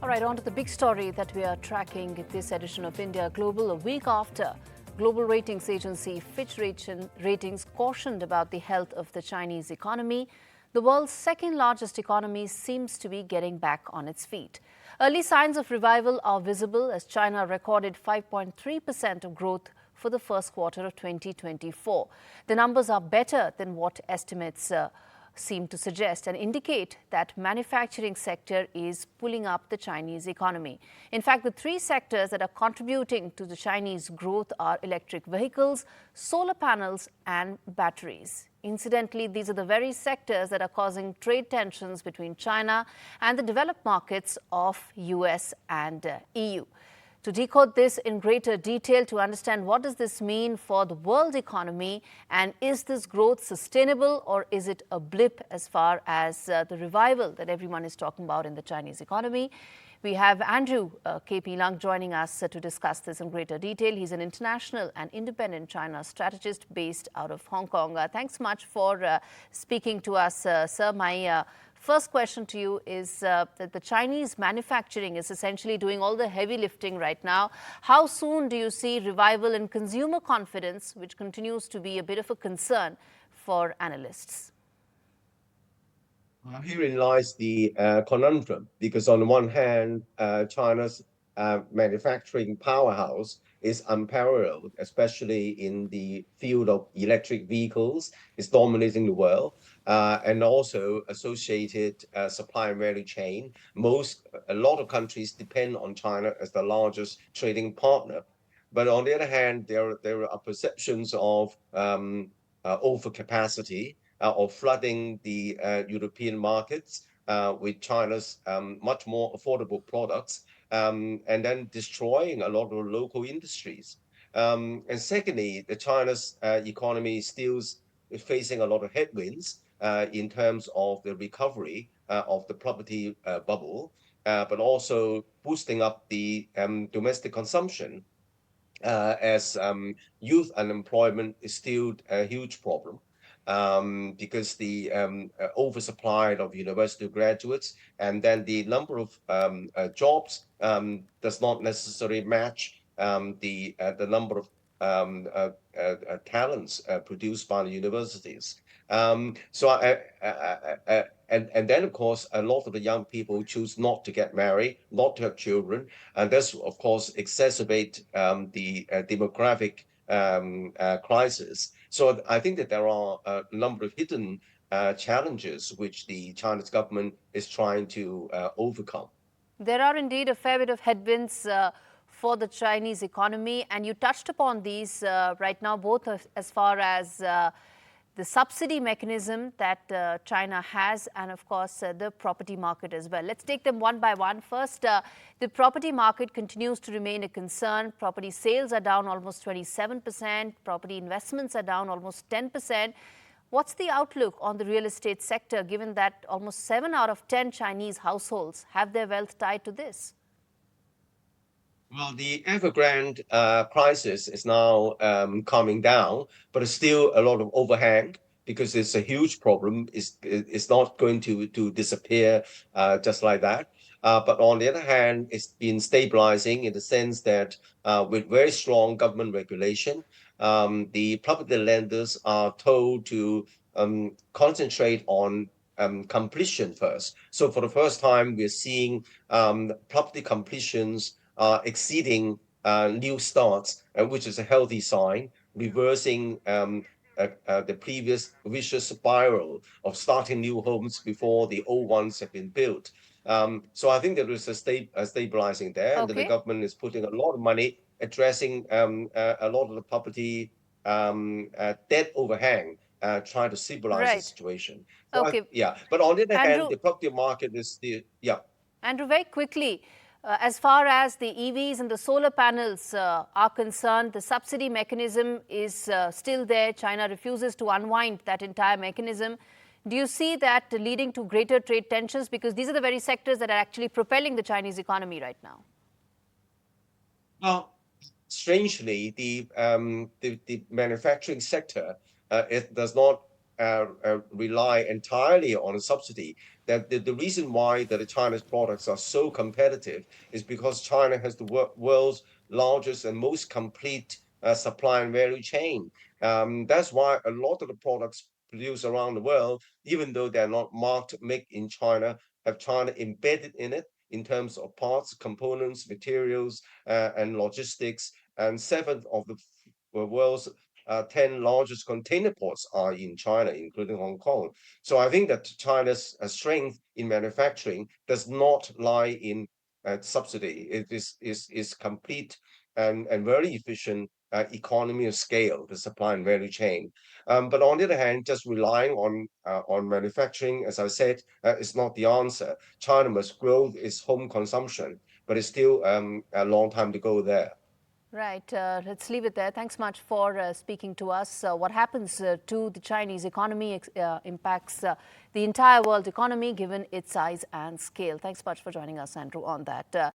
All right, on to the big story that we are tracking this edition of India Global. A week after global ratings agency Fitch Ratings cautioned about the health of the Chinese economy, the world's second largest economy seems to be getting back on its feet. Early signs of revival are visible as China recorded 5.3% of growth for the first quarter of 2024. The numbers are better than what estimates seem to suggest and indicate that manufacturing sector is pulling up the Chinese economy. In fact, the three sectors that are contributing to the Chinese growth are electric vehicles, solar panels and batteries. Incidentally, these are the very sectors that are causing trade tensions between China and the developed markets of US and EU. To decode this in greater detail, to understand what does this mean for the world economy and is this growth sustainable or is it a blip as far as the revival that everyone is talking about in the Chinese economy, we have Andrew K.P. Lung joining us to discuss this in greater detail. He's an international and independent China strategist based out of Hong Kong. Thanks much for speaking to us, sir. My first question to you is that the Chinese manufacturing is essentially doing all the heavy lifting right now. How soon do you see revival in consumer confidence, which continues to be a bit of a concern for analysts? Herein lies the conundrum, because on the one hand, China's manufacturing powerhouse is unparalleled, especially in the field of electric vehicles. It's dominating the world, and also associated supply and value chain. A lot of countries depend on China as the largest trading partner. But on the other hand, there are perceptions of overcapacity of flooding the European markets with China's much more affordable products, and then destroying a lot of local industries. And secondly, China's economy is still facing a lot of headwinds in terms of the recovery of the property bubble, but also boosting up the domestic consumption as youth unemployment is still a huge problem, because the oversupply of university graduates and then the number of jobs does not necessarily match the number of talents produced by the universities. And then, of course, a lot of the young people choose not to get married, not to have children, and this, of course, exacerbate the demographic crisis. So I think that there are a number of hidden challenges which the Chinese government is trying to overcome. There are indeed a fair bit of headwinds for the Chinese economy, and you touched upon these right now, both as far as the subsidy mechanism that China has and, of course, the property market as well. Let's take them one by one. First, the property market continues to remain a concern. Property sales are down almost 27%. Property investments are down almost 10%. What's the outlook on the real estate sector, given that almost 7 out of 10 Chinese households have their wealth tied to this? Well, the Evergrande crisis is now calming down, but it's still a lot of overhang because it's a huge problem. It's not going to disappear just like that. But on the other hand, it's been stabilizing in the sense that with very strong government regulation, the property lenders are told to concentrate on completion first. So for the first time, we're seeing property completions exceeding new starts, which is a healthy sign, reversing the previous vicious spiral of starting new homes before the old ones have been built. So I think there is a stabilizing there, and that the government is putting a lot of money addressing a lot of the property debt overhang, trying to stabilize the situation. So but on the other hand, the property market is Andrew, very quickly, as far as the EVs and the solar panels are concerned, the subsidy mechanism is still there. China refuses to unwind that entire mechanism. Do you see that leading to greater trade tensions? Because these are the very sectors that are actually propelling the Chinese economy right now. Well, strangely, the manufacturing sector it does not rely entirely on a subsidy. That the reason why that China's products are so competitive is because China has the world's largest and most complete supply and value chain. That's why a lot of the products produced around the world, even though they're not marked "Made in China," have China embedded in it in terms of parts, components, materials, and logistics. And seven of the world's 10 largest container ports are in China, including Hong Kong. So I think that China's strength in manufacturing does not lie in subsidy. It is complete and very efficient economy of scale, the supply and value chain. But on the other hand, just relying on manufacturing, as I said, is not the answer. China must grow its home consumption, but it's still a long time to go there. Right. Let's leave it there. Thanks much for speaking to us. What happens to the Chinese economy impacts the entire world economy given its size and scale. Thanks much for joining us, Andrew, on that.